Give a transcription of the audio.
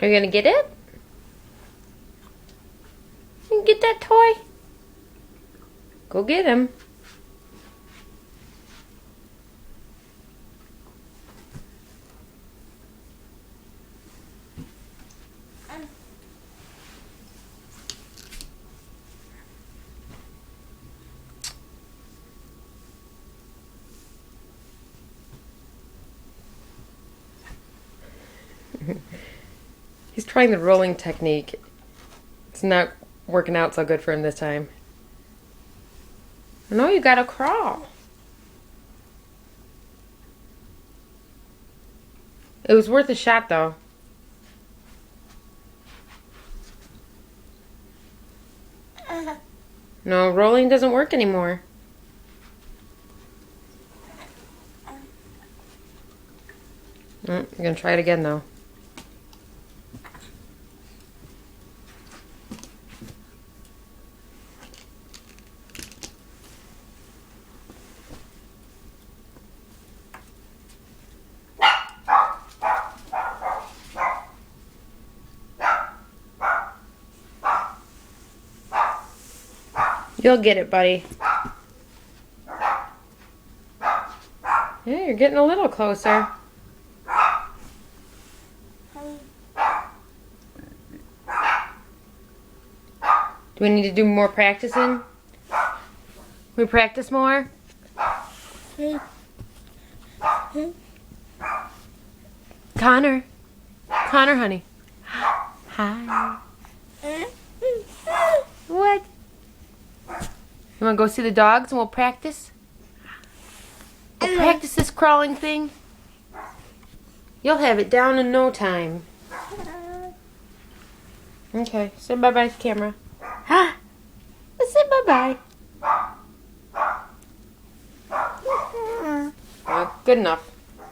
Are you gonna get it? You can get that toy? Go get him. He's trying the rolling technique. It's not working out so good for him this time. No, you gotta crawl. It was worth a shot though. No, rolling doesn't work anymore. I'm gonna try it again though. You'll get it, buddy. Yeah, you're getting a little closer. Do we need to do more practicing? We practice more? Connor. Connor, honey. Hi. What? You want to go see the dogs and we'll practice? We'll practice this crawling thing. You'll have it down in no time. Okay, say bye-bye to the camera. Say bye-bye. Good enough.